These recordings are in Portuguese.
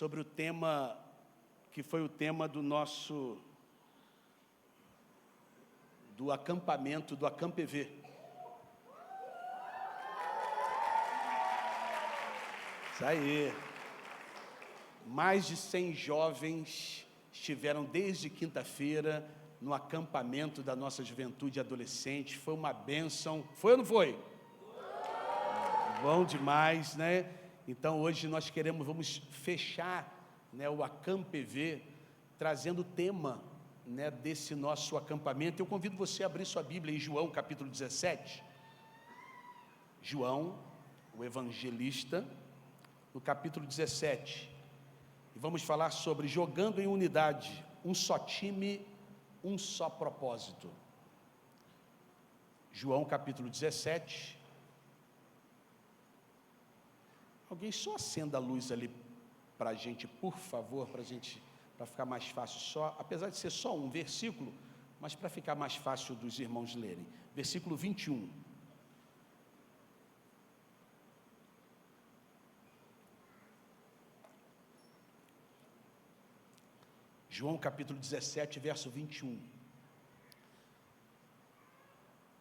sobre o tema que foi o tema do acampamento, do AcampEV. Isso aí. Mais de 100 jovens estiveram desde quinta-feira no acampamento da nossa juventude e adolescente. Foi uma bênção. Foi ou não foi? Bom demais, né? Então, hoje nós vamos fechar, né, o AcampEV, trazendo o tema, né, desse nosso acampamento. Eu convido você a abrir sua Bíblia em João, capítulo 17. João, o evangelista, no capítulo 17. E vamos falar sobre jogando em unidade, um só time, um só propósito. João, capítulo 17. Alguém só acenda a luz ali para a gente, por favor, para ficar mais fácil, apesar de ser só um versículo, mas para ficar mais fácil dos irmãos lerem. Versículo 21. João capítulo 17, verso 21.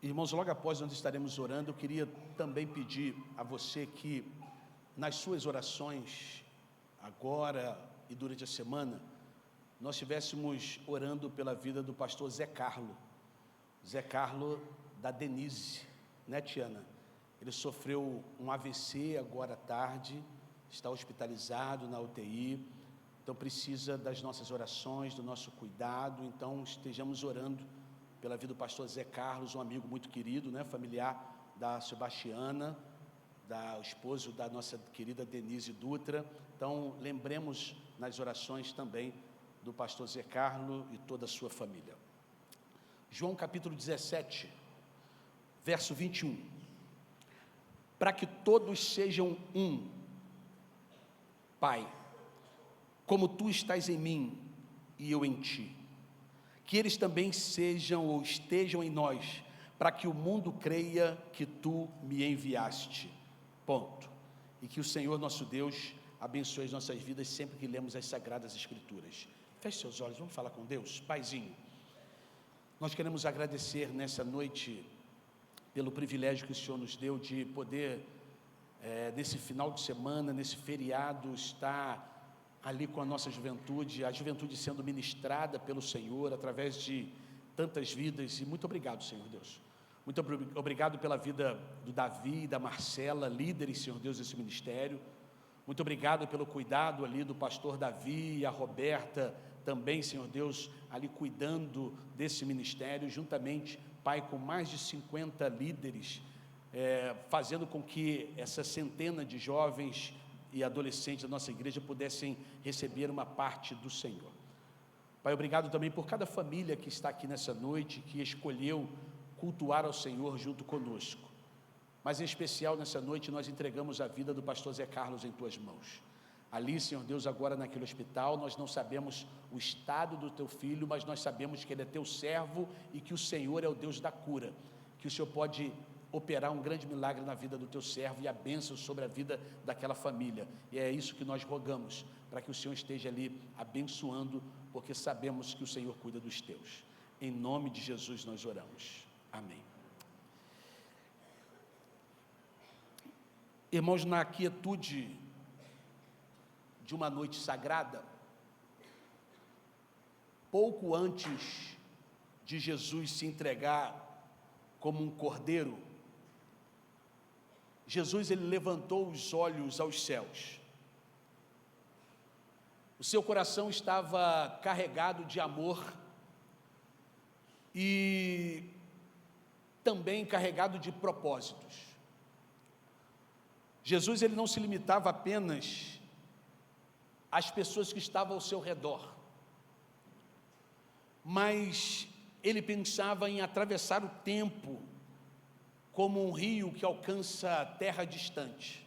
Irmãos, logo após nós estaremos orando, eu queria também pedir a você que, nas suas orações, agora e durante a semana, nós estivéssemos orando pela vida do pastor Zé Carlo da Denise, né, Tiana? Ele sofreu um AVC agora à tarde, está hospitalizado na UTI, então precisa das nossas orações, do nosso cuidado. Então estejamos orando pela vida do pastor Zé Carlos, um amigo muito querido, né, familiar da Sebastiana, da esposo da nossa querida Denise Dutra. Então lembremos nas orações também do pastor Zé Carlos e toda a sua família. João capítulo 17, verso 21. Para que todos sejam um, Pai, como tu estás em mim e eu em ti, que eles também sejam ou estejam em nós, para que o mundo creia que tu me enviaste. Ponto. E que o Senhor nosso Deus abençoe as nossas vidas sempre que lemos as Sagradas Escrituras. Feche seus olhos, vamos falar com Deus. Paizinho, nós queremos agradecer nessa noite pelo privilégio que o Senhor nos deu de poder, nesse final de semana, nesse feriado, estar ali com a nossa juventude, a juventude sendo ministrada pelo Senhor, através de tantas vidas. E muito obrigado, Senhor Deus. Muito obrigado pela vida do Davi e da Marcela, líderes, Senhor Deus, desse ministério. Muito obrigado pelo cuidado ali do pastor Davi e a Roberta, também, Senhor Deus, ali cuidando desse ministério, juntamente, Pai, com mais de 50 líderes, fazendo com que essa centena de jovens e adolescentes da nossa igreja pudessem receber uma parte do Senhor. Pai, obrigado também por cada família que está aqui nessa noite, que escolheu cultuar ao Senhor junto conosco. Mas em especial nessa noite nós entregamos a vida do pastor Zé Carlos em tuas mãos. Ali, Senhor Deus, agora naquele hospital, nós não sabemos o estado do teu filho, mas nós sabemos que ele é teu servo e que o Senhor é o Deus da cura, que o Senhor pode operar um grande milagre na vida do teu servo e a bênção sobre a vida daquela família. E é isso que nós rogamos, para que o Senhor esteja ali abençoando, porque sabemos que o Senhor cuida dos teus. Em nome de Jesus nós oramos. Amém. Irmãos, na quietude de uma noite sagrada, pouco antes de Jesus se entregar como um cordeiro, Jesus, ele levantou os olhos aos céus. O seu coração estava carregado de amor e também carregado de propósitos. Jesus, ele não se limitava apenas às pessoas que estavam ao seu redor, mas ele pensava em atravessar o tempo como um rio que alcança terra distante.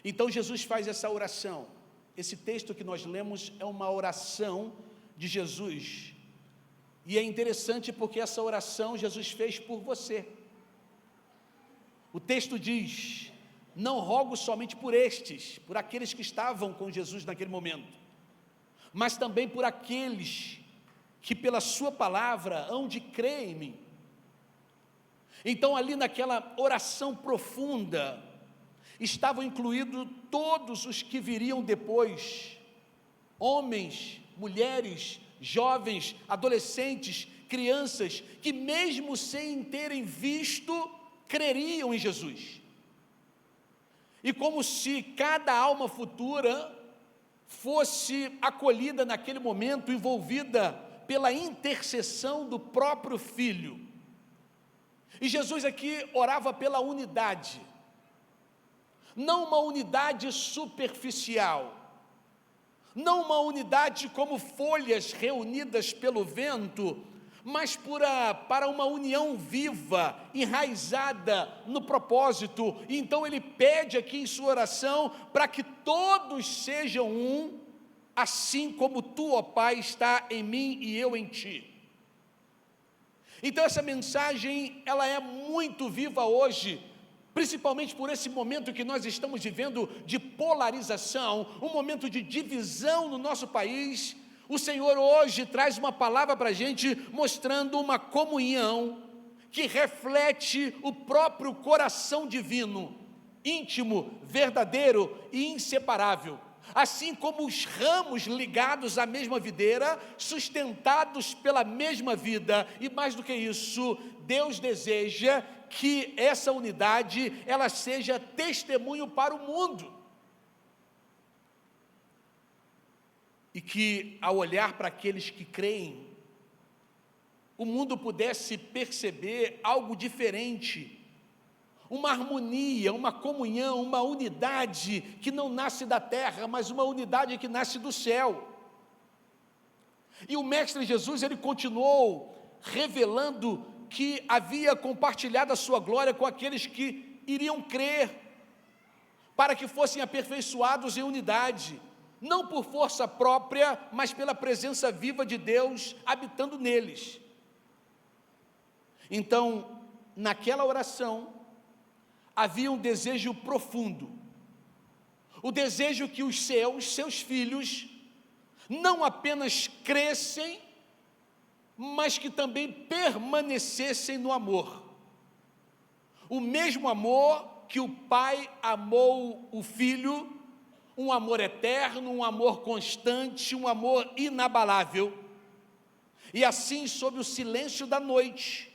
Então Jesus faz essa oração. Esse texto que nós lemos é uma oração de Jesus, e é interessante porque essa oração Jesus fez por você. O texto diz: não rogo somente por estes, por aqueles que estavam com Jesus naquele momento, mas também por aqueles que pela sua palavra hão de crer em mim. Então ali naquela oração profunda, estavam incluídos todos os que viriam depois, homens, mulheres, jovens, adolescentes, crianças, que mesmo sem terem visto, creriam em Jesus. E como se cada alma futura fosse acolhida naquele momento, envolvida pela intercessão do próprio Filho. E Jesus aqui orava pela unidade, não uma unidade superficial, não uma unidade como folhas reunidas pelo vento, mas para uma união viva, enraizada no propósito. E então ele pede aqui em sua oração para que todos sejam um, assim como tu, ó Pai, está em mim e eu em ti. Então essa mensagem, ela é muito viva hoje, principalmente por esse momento que nós estamos vivendo de polarização, um momento de divisão no nosso país. O Senhor hoje traz uma palavra para a gente, mostrando uma comunhão que reflete o próprio coração divino, íntimo, verdadeiro e inseparável. Assim como os ramos ligados à mesma videira, sustentados pela mesma vida, e mais do que isso, Deus deseja que essa unidade, ela seja testemunho para o mundo. E que, ao olhar para aqueles que creem, o mundo pudesse perceber algo diferente, uma harmonia, uma comunhão, uma unidade que não nasce da terra, mas uma unidade que nasce do céu. E o Mestre Jesus, ele continuou revelando que havia compartilhado a sua glória com aqueles que iriam crer, para que fossem aperfeiçoados em unidade, não por força própria, mas pela presença viva de Deus habitando neles. Então, naquela oração, havia um desejo profundo, o desejo que os seus filhos, não apenas crescem, mas que também permanecessem no amor. O mesmo amor que o Pai amou o Filho, um amor eterno, um amor constante, um amor inabalável. E assim, sob o silêncio da noite,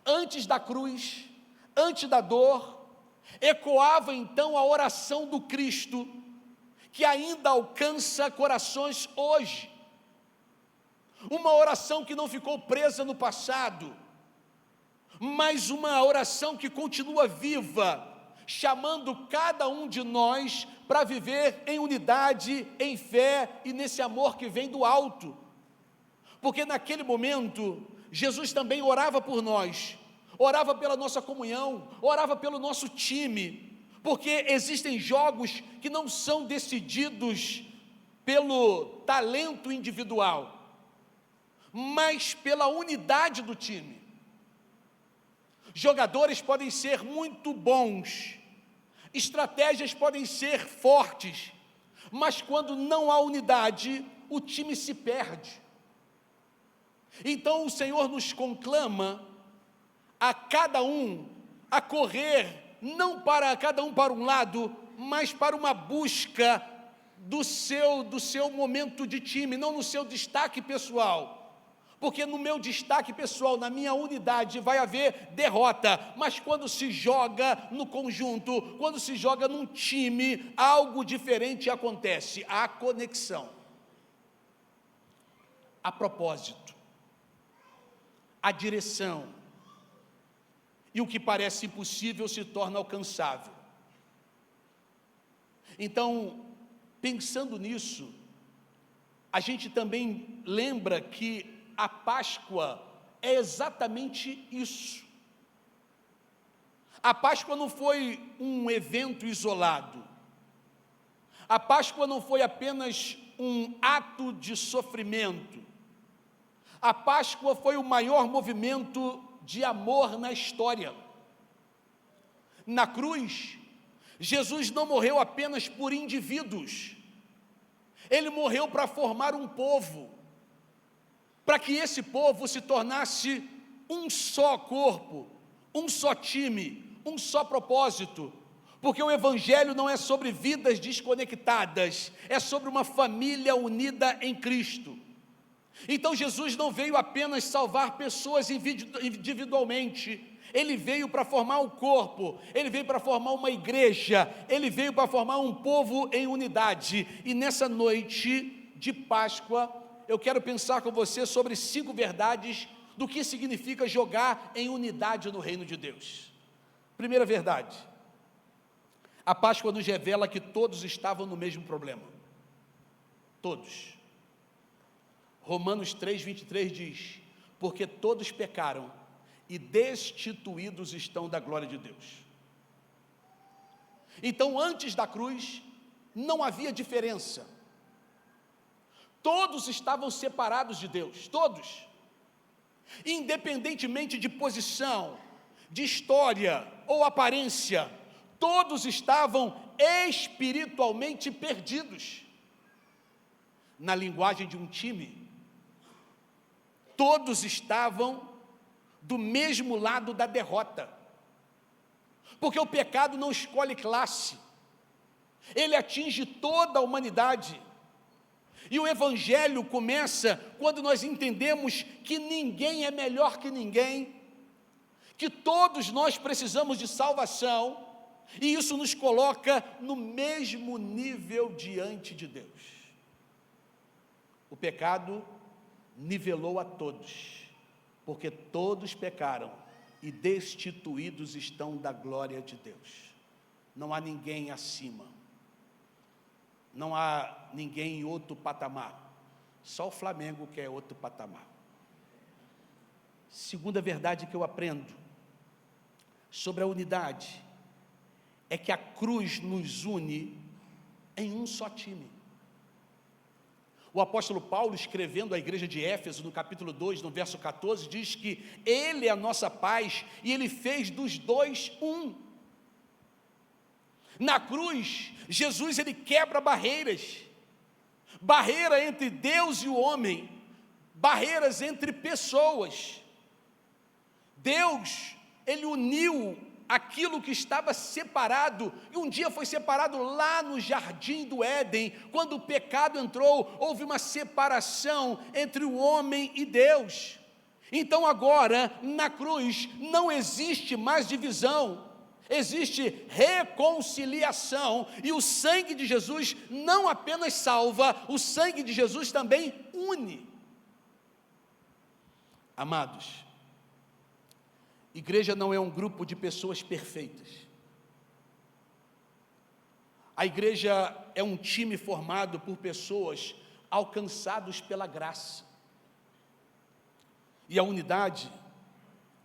antes da cruz, antes da dor, ecoava então a oração do Cristo, que ainda alcança corações hoje. Uma oração que não ficou presa no passado, mas uma oração que continua viva, chamando cada um de nós para viver em unidade, em fé e nesse amor que vem do alto. Porque naquele momento, Jesus também orava por nós, orava pela nossa comunhão, orava pelo nosso time, porque existem jogos que não são decididos pelo talento individual, mas pela unidade do time. Jogadores podem ser muito bons, estratégias podem ser fortes, mas quando não há unidade, o time se perde. Então o Senhor nos conclama a cada um a correr, não para cada um para um lado, mas para uma busca do seu momento de time, não no seu destaque pessoal. Porque no meu destaque pessoal, na minha unidade, vai haver derrota, mas quando se joga no conjunto, quando se joga num time, algo diferente acontece, a conexão, a propósito, a direção, e o que parece impossível se torna alcançável. Então, pensando nisso, a gente também lembra que a Páscoa é exatamente isso. A Páscoa não foi um evento isolado. A Páscoa não foi apenas um ato de sofrimento. A Páscoa foi o maior movimento de amor na história. Na cruz, Jesus não morreu apenas por indivíduos, Ele morreu para formar um povo, para que esse povo se tornasse um só corpo, um só time, um só propósito, porque o Evangelho não é sobre vidas desconectadas, é sobre uma família unida em Cristo. Então Jesus não veio apenas salvar pessoas individualmente, Ele veio para formar um corpo, Ele veio para formar uma igreja, Ele veio para formar um povo em unidade. E nessa noite de Páscoa, eu quero pensar com você sobre 5 verdades do que significa jogar em unidade no reino de Deus. Primeira verdade: a Páscoa nos revela que todos estavam no mesmo problema. Todos. Romanos 3:23 diz: porque todos pecaram e destituídos estão da glória de Deus. Então, antes da cruz, não havia diferença. Todos estavam separados de Deus, todos. Independentemente de posição, de história ou aparência, todos estavam espiritualmente perdidos. Na linguagem de um time, todos estavam do mesmo lado da derrota, porque o pecado não escolhe classe, ele atinge toda a humanidade. E o Evangelho começa quando nós entendemos que ninguém é melhor que ninguém, que todos nós precisamos de salvação, e isso nos coloca no mesmo nível diante de Deus. O pecado nivelou a todos, porque todos pecaram e destituídos estão da glória de Deus. Não há ninguém acima, não há ninguém em outro patamar, só o Flamengo que é outro patamar. Segunda verdade que eu aprendo sobre a unidade é que a cruz nos une em um só time. O apóstolo Paulo, escrevendo à igreja de Éfeso, no capítulo 2, no verso 14, diz que Ele é a nossa paz e Ele fez dos dois um. Na cruz, Jesus Ele quebra barreiras, barreira entre Deus e o homem, barreiras entre pessoas. Deus, Ele uniu aquilo que estava separado, e um dia foi separado lá no jardim do Éden. Quando o pecado entrou, houve uma separação entre o homem e Deus. Então agora, na cruz, não existe mais divisão, existe reconciliação, e o sangue de Jesus não apenas salva, o sangue de Jesus também une. Amados, igreja não é um grupo de pessoas perfeitas. A igreja é um time formado por pessoas alcançados pela graça. E a unidade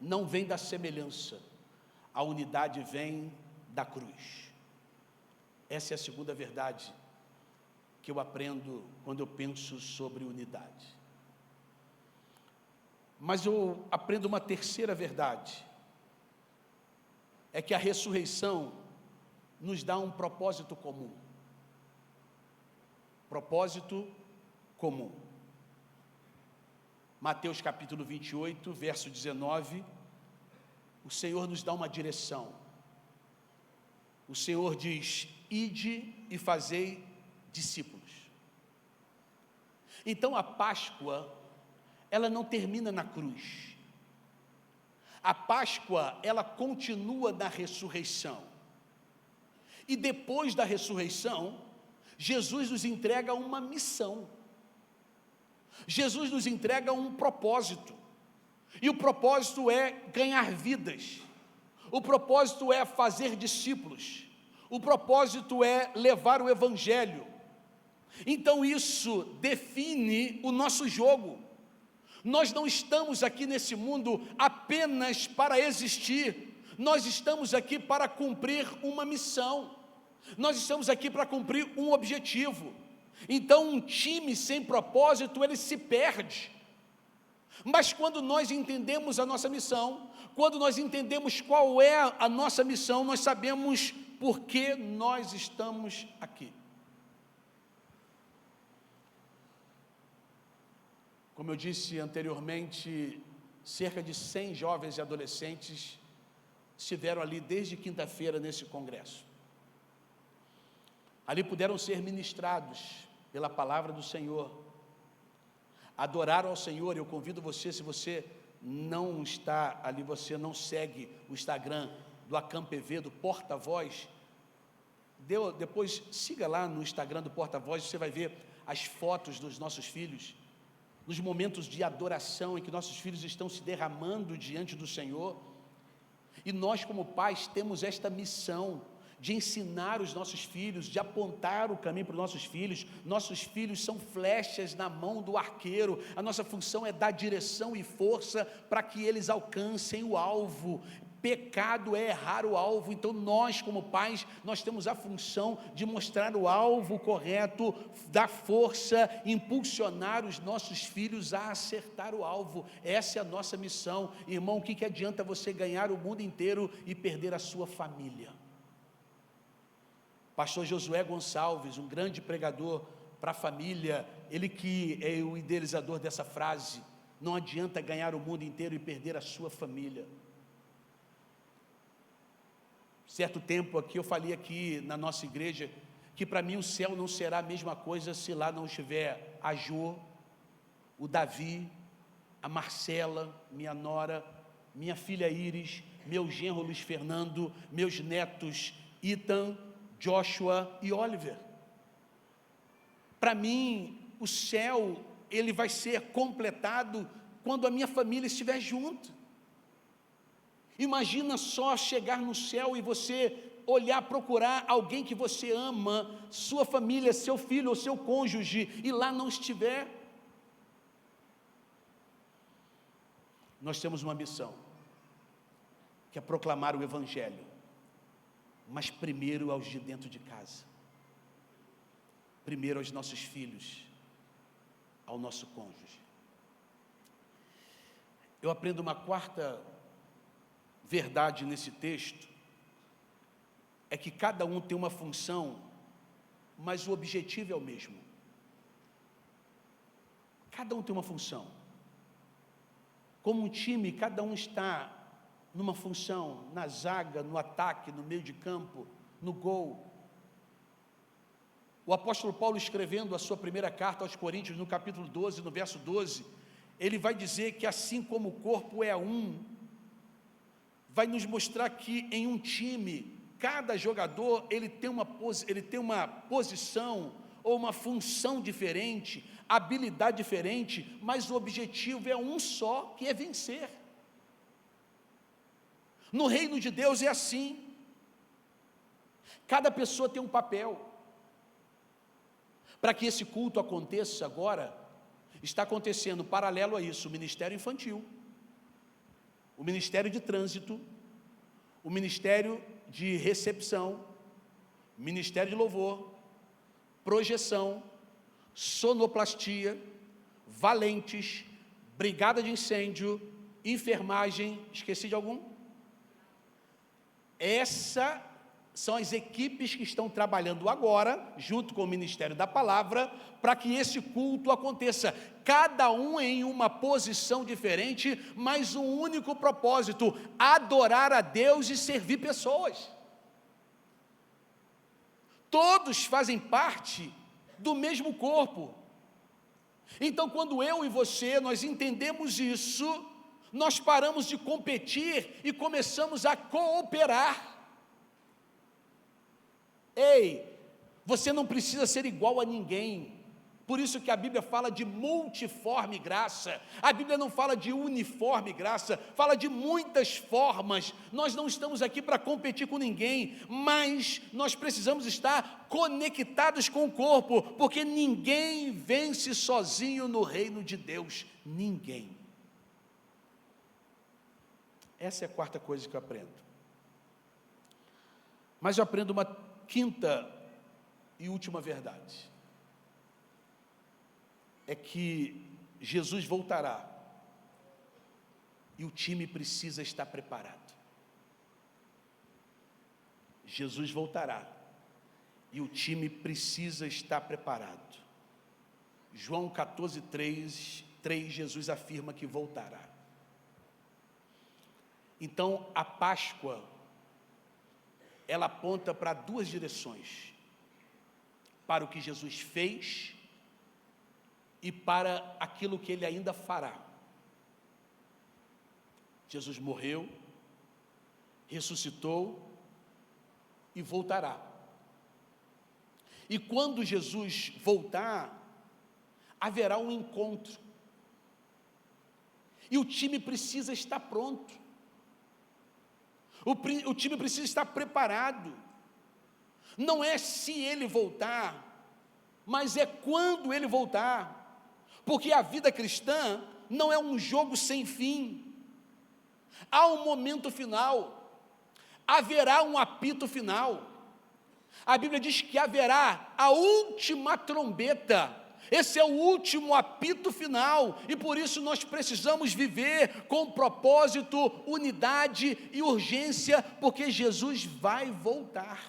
não vem da semelhança, a unidade vem da cruz. Essa é a segunda verdade que eu aprendo quando eu penso sobre unidade. Mas eu aprendo uma terceira verdade, é que a ressurreição nos dá um propósito comum. Propósito comum. Mateus capítulo 28, verso 19, o Senhor nos dá uma direção. O Senhor diz: ide e fazei discípulos. Então a Páscoa, ela não termina na cruz. A Páscoa, ela continua na ressurreição. E depois da ressurreição, Jesus nos entrega uma missão. Jesus nos entrega um propósito. E o propósito é ganhar vidas. O propósito é fazer discípulos. O propósito é levar o Evangelho. Então isso define o nosso jogo. Nós não estamos aqui nesse mundo apenas para existir, nós estamos aqui para cumprir uma missão, nós estamos aqui para cumprir um objetivo. Então um time sem propósito, ele se perde. Mas quando nós entendemos a nossa missão, quando nós entendemos qual é a nossa missão, nós sabemos por que nós estamos aqui. Como eu disse anteriormente, cerca de 100 jovens e adolescentes estiveram ali desde quinta-feira nesse congresso. Ali puderam ser ministrados pela palavra do Senhor, adoraram ao Senhor. Eu convido você, se você não está ali, você não segue o Instagram do Acamp PV, do Porta-Voz, depois siga lá no Instagram do Porta-Voz, você vai ver as fotos dos nossos filhos, nos momentos de adoração em que nossos filhos estão se derramando diante do Senhor. E nós, como pais, temos esta missão de ensinar os nossos filhos, de apontar o caminho para os nossos filhos. Nossos filhos são flechas na mão do arqueiro. A nossa função é dar direção e força para que eles alcancem o alvo. Pecado é errar o alvo. Então nós, como pais, nós temos a função de mostrar o alvo correto, dar força, impulsionar os nossos filhos a acertar o alvo. Essa é a nossa missão. Irmão, o que adianta você ganhar o mundo inteiro e perder a sua família? Pastor Josué Gonçalves, um grande pregador para a família, ele que é o idealizador dessa frase: não adianta ganhar o mundo inteiro e perder a sua família. Certo tempo aqui, eu falei aqui na nossa igreja, que para mim o céu não será a mesma coisa se lá não estiver a Jô, o Davi, a Marcela, minha nora, minha filha Iris, meu genro Luiz Fernando, meus netos Ethan, Joshua e Oliver. Para mim, o céu, ele vai ser completado quando a minha família estiver junto. Imagina só chegar no céu e você olhar, procurar alguém que você ama, sua família, seu filho ou seu cônjuge, e lá não estiver. Nós temos uma missão, que é proclamar o Evangelho, mas primeiro aos de dentro de casa, primeiro aos nossos filhos, ao nosso cônjuge. Eu aprendo uma quarta verdade nesse texto, é que cada um tem uma função, mas o objetivo é o mesmo. Cada um tem uma função. Como um time, cada um está numa função, na zaga, no ataque, no meio de campo, no gol. O apóstolo Paulo, escrevendo a sua primeira carta aos Coríntios, no capítulo 12, no verso 12, ele vai dizer que assim como o corpo é um, vai nos mostrar que em um time, cada jogador ele tem uma posição ou uma função diferente, habilidade diferente, mas o objetivo é um só, que é vencer. No reino de Deus é assim. Cada pessoa tem um papel. Para que esse culto aconteça agora, está acontecendo paralelo a isso o ministério infantil, o ministério de trânsito, o ministério de recepção, ministério de louvor, projeção, sonoplastia, valentes, brigada de incêndio, enfermagem. Esqueci de algum? Essas são as equipes que estão trabalhando agora, junto com o Ministério da Palavra, para que esse culto aconteça. Cada um em uma posição diferente, mas um único propósito: adorar a Deus e servir pessoas. Todos fazem parte do mesmo corpo. Então, quando eu e você, nós entendemos isso, nós paramos de competir e começamos a cooperar. Ei, você não precisa ser igual a ninguém. Por isso que a Bíblia fala de multiforme graça. A Bíblia não fala de uniforme graça, fala de muitas formas. Nós não estamos aqui para competir com ninguém, mas nós precisamos estar conectados com o corpo, porque ninguém vence sozinho no reino de Deus. Ninguém. Essa é a quarta coisa que eu aprendo. Mas eu aprendo uma quinta e última verdade. É que Jesus voltará e o time precisa estar preparado. Jesus voltará e o time precisa estar preparado. João 14:3, Jesus afirma que voltará. Então, a Páscoa, ela aponta para duas direções: para o que Jesus fez e para aquilo que Ele ainda fará. Jesus morreu, ressuscitou e voltará. E quando Jesus voltar, haverá um encontro. E o time precisa estar pronto. O time precisa estar preparado. Não é se ele voltar, mas é quando ele voltar. Porque a vida cristã não é um jogo sem fim. Há um momento final. Haverá um apito final. A Bíblia diz que haverá a última trombeta. Esse é o último apito final, e por isso nós precisamos viver com propósito, unidade e urgência, porque Jesus vai voltar.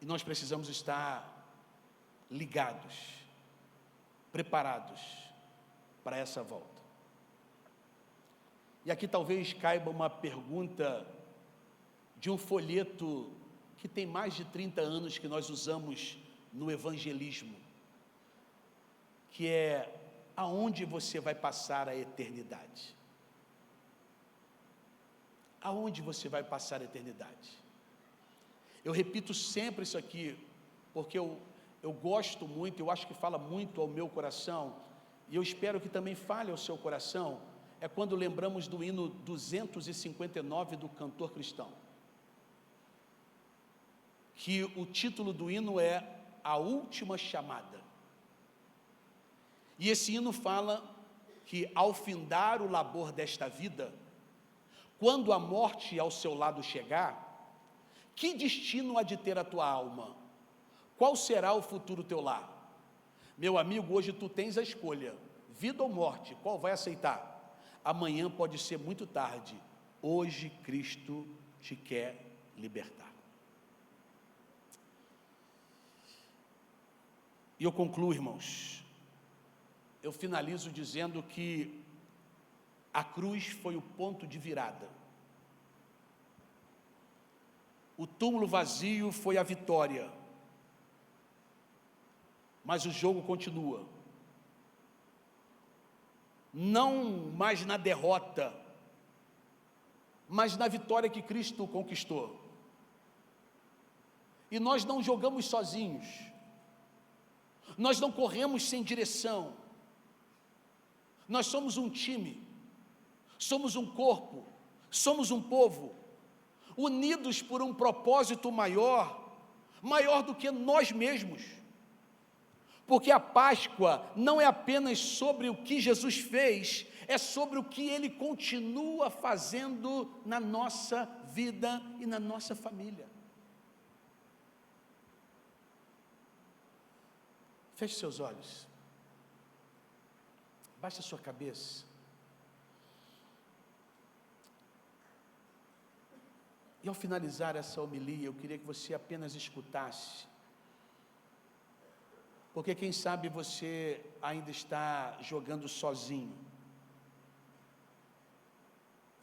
E nós precisamos estar ligados, preparados para essa volta. E aqui talvez caiba uma pergunta de um folheto que tem mais de 30 anos que nós usamos no evangelismo, que é: aonde você vai passar a eternidade? Aonde você vai passar a eternidade? Eu repito sempre isso aqui, porque eu gosto muito, eu acho que fala muito ao meu coração, e eu espero que também fale ao seu coração, é quando lembramos do hino 259 do Cantor Cristão, que o título do hino é A Última Chamada. E esse hino fala que ao findar o labor desta vida, quando a morte ao seu lado chegar, que destino há de ter a tua alma? Qual será o futuro teu lar? Meu amigo, hoje tu tens a escolha, vida ou morte, qual vai aceitar? Amanhã pode ser muito tarde, hoje Cristo te quer libertar. E eu concluo, irmãos, eu finalizo dizendo que a cruz foi o ponto de virada. O túmulo vazio foi a vitória, mas o jogo continua. Não mais na derrota, mas na vitória que Cristo conquistou. E nós não jogamos sozinhos. Nós não corremos sem direção. Nós somos um time, somos um corpo, somos um povo, unidos por um propósito maior do que nós mesmos. Porque a Páscoa não é apenas sobre o que Jesus fez, é sobre o que Ele continua fazendo na nossa vida e na nossa família. Feche seus olhos, baixe a sua cabeça, e ao finalizar essa homilia, eu queria que você apenas escutasse, porque quem sabe você ainda está jogando sozinho,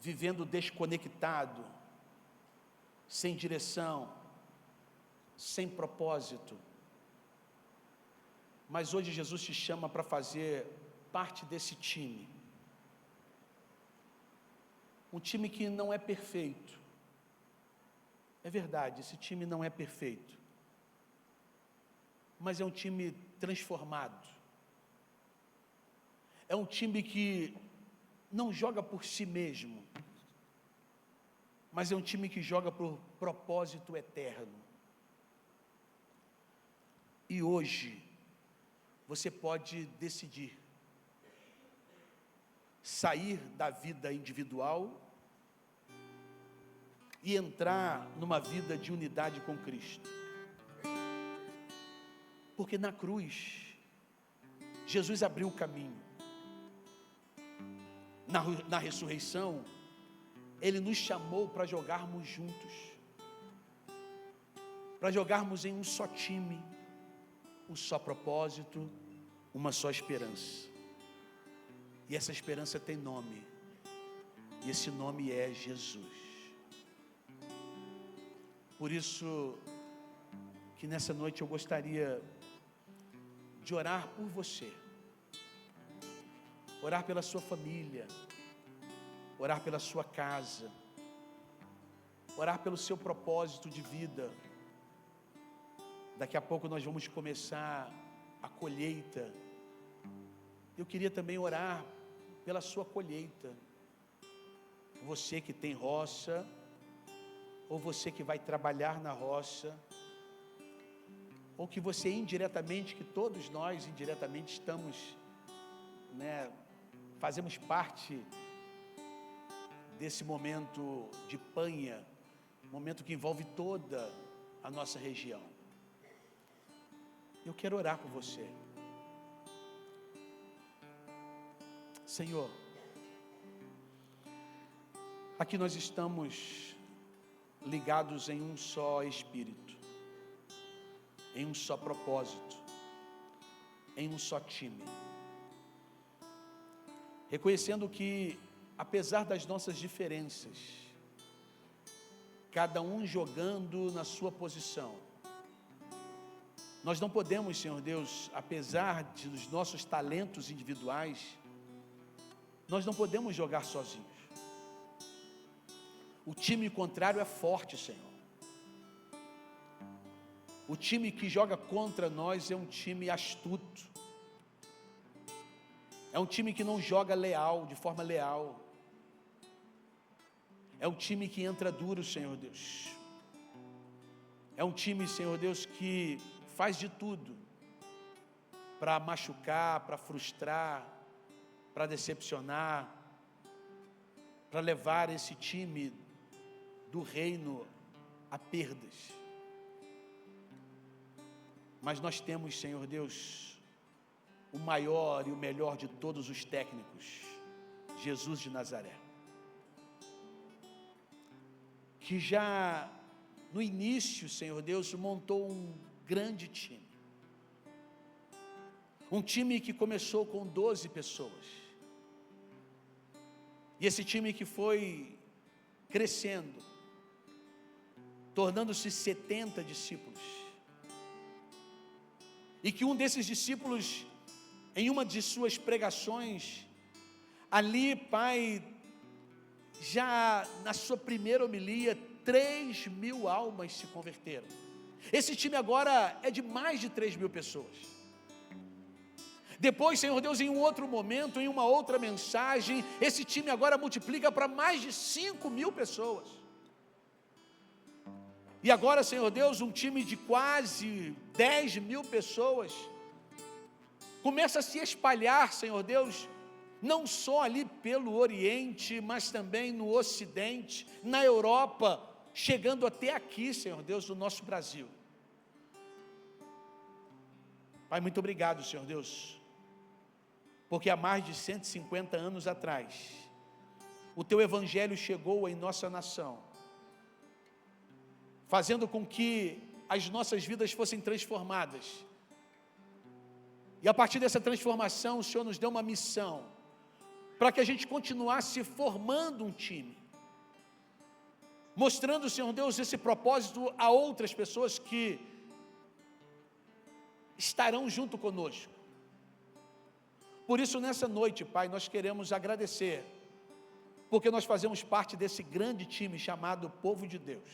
vivendo desconectado, sem direção, sem propósito. Mas hoje Jesus te chama para fazer parte desse time. Um time que não é perfeito. É verdade, esse time não é perfeito. Mas é um time transformado. É um time que não joga por si mesmo, mas é um time que joga por propósito eterno. E hoje, você pode decidir sair da vida individual e entrar numa vida de unidade com Cristo. Porque na cruz, Jesus abriu o caminho. Na ressurreição, Ele nos chamou para jogarmos juntos, para jogarmos em um só time, um só propósito, uma só esperança. E essa esperança tem nome, e esse nome é Jesus. Por isso que nessa noite eu gostaria de orar por você, orar pela sua família, orar pela sua casa, orar pelo seu propósito de vida. Daqui a pouco nós vamos começar a colheita. Eu queria também orar pela sua colheita. Você que tem roça, ou você que vai trabalhar na roça, ou que você indiretamente, que todos nós indiretamente estamos, fazemos parte desse momento de panha, momento que envolve toda a nossa região. Eu quero orar por você. Senhor, aqui nós estamos ligados em um só espírito, em um só propósito, em um só time, reconhecendo que, apesar das nossas diferenças, cada um jogando na sua posição, nós não podemos, Senhor Deus, apesar dos nossos talentos individuais, nós não podemos jogar sozinhos. O time contrário é forte, Senhor. O time que joga contra nós é um time astuto. É um time que não joga de forma leal. É um time que entra duro, Senhor Deus. É um time, Senhor Deus, que faz de tudo para machucar, para frustrar, para decepcionar, para levar esse time do reino a perdas. Mas nós temos, Senhor Deus, o maior e o melhor de todos os técnicos, Jesus de Nazaré, que já no início, Senhor Deus, montou um grande time. Um time que começou com 12 pessoas. E esse time que foi crescendo, tornando-se 70 discípulos. E que um desses discípulos, em uma de suas pregações, ali, Pai, já na sua primeira homilia, 3.000 almas se converteram. Esse time agora é de mais de 3.000 pessoas. Depois, Senhor Deus, em um outro momento, em uma outra mensagem, esse time agora multiplica para mais de 5.000 pessoas. E agora, Senhor Deus, um time de quase 10.000 pessoas começa a se espalhar, Senhor Deus, não só ali pelo Oriente, mas também no Ocidente, na Europa, chegando até aqui, Senhor Deus, no nosso Brasil. Pai, muito obrigado, Senhor Deus, porque há mais de 150 anos atrás, o Teu Evangelho chegou em nossa nação, fazendo com que as nossas vidas fossem transformadas. E a partir dessa transformação, o Senhor nos deu uma missão, para que a gente continuasse formando um time, mostrando, Senhor Deus, esse propósito a outras pessoas que estarão junto conosco. Por isso, nessa noite, Pai, nós queremos agradecer, porque nós fazemos parte desse grande time chamado Povo de Deus.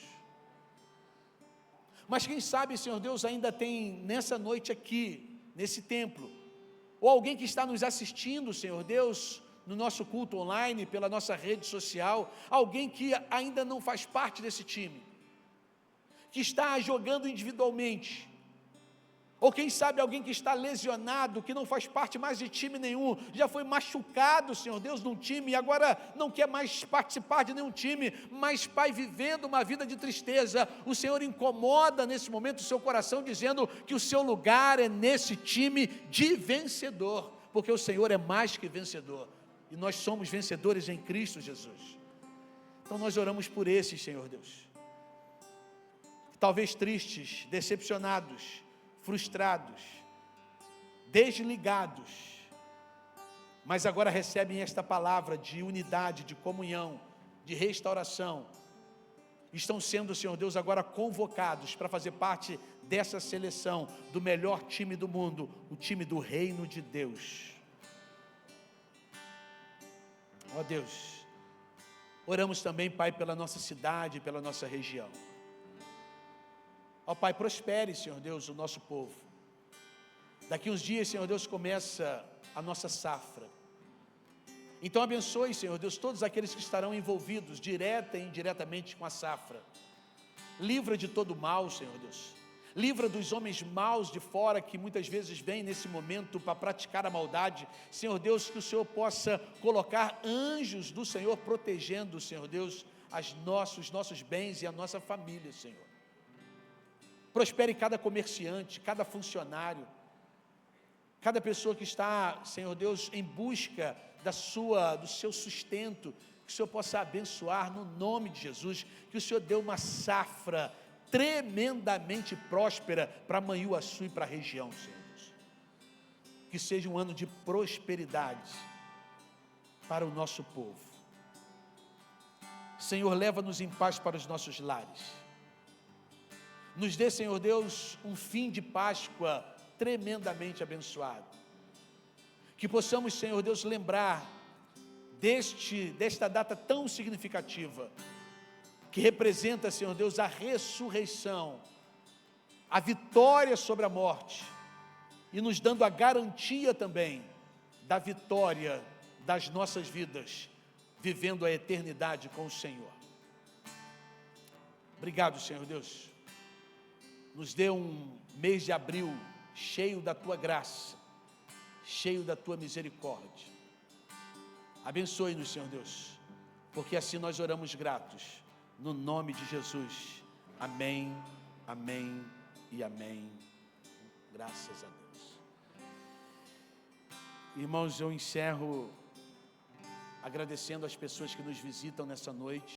Mas quem sabe, Senhor Deus, ainda tem nessa noite aqui, nesse templo, ou alguém que está nos assistindo, Senhor Deus, no nosso culto online, pela nossa rede social, alguém que ainda não faz parte desse time, que está jogando individualmente, ou quem sabe alguém que está lesionado, que não faz parte mais de time nenhum, já foi machucado, Senhor Deus, num time, e agora não quer mais participar de nenhum time, mas, Pai, vivendo uma vida de tristeza, o Senhor incomoda nesse momento o seu coração, dizendo que o seu lugar é nesse time de vencedor, porque o Senhor é mais que vencedor, e nós somos vencedores em Cristo Jesus. Então nós oramos por esses, Senhor Deus, talvez tristes, decepcionados, frustrados, desligados, mas agora recebem esta palavra de unidade, de comunhão, de restauração. Estão sendo, Senhor Deus, agora convocados para fazer parte dessa seleção do melhor time do mundo, o time do reino de Deus. Ó Deus, oramos também, Pai, pela nossa cidade, pela nossa região. Ó Pai, prospere, Senhor Deus, o nosso povo. Daqui uns dias, Senhor Deus, começa a nossa safra. Então abençoe, Senhor Deus, todos aqueles que estarão envolvidos, direta e indiretamente, com a safra. Livra de todo mal, Senhor Deus. Livra dos homens maus de fora, que muitas vezes vêm nesse momento para praticar a maldade. Senhor Deus, que o Senhor possa colocar anjos do Senhor, protegendo, Senhor Deus, os nossos bens e a nossa família, Senhor. Prospere cada comerciante, cada funcionário, cada pessoa que está, Senhor Deus, em busca do seu sustento, que o Senhor possa abençoar no nome de Jesus, que o Senhor dê uma safra tremendamente próspera para Manhuaçu e para a região, Senhor Deus. Que seja um ano de prosperidade para o nosso povo. Senhor, leva-nos em paz para os nossos lares. Nos dê, Senhor Deus, um fim de Páscoa tremendamente abençoado. Que possamos, Senhor Deus, lembrar desta data tão significativa, que representa, Senhor Deus, a ressurreição, a vitória sobre a morte, e nos dando a garantia também da vitória das nossas vidas, vivendo a eternidade com o Senhor. Obrigado, Senhor Deus. Nos dê um mês de abril cheio da Tua graça, cheio da Tua misericórdia. Abençoe-nos, Senhor Deus, porque assim nós oramos gratos, no nome de Jesus. Amém, amém e amém. Graças a Deus. Irmãos, eu encerro agradecendo as pessoas que nos visitam nessa noite.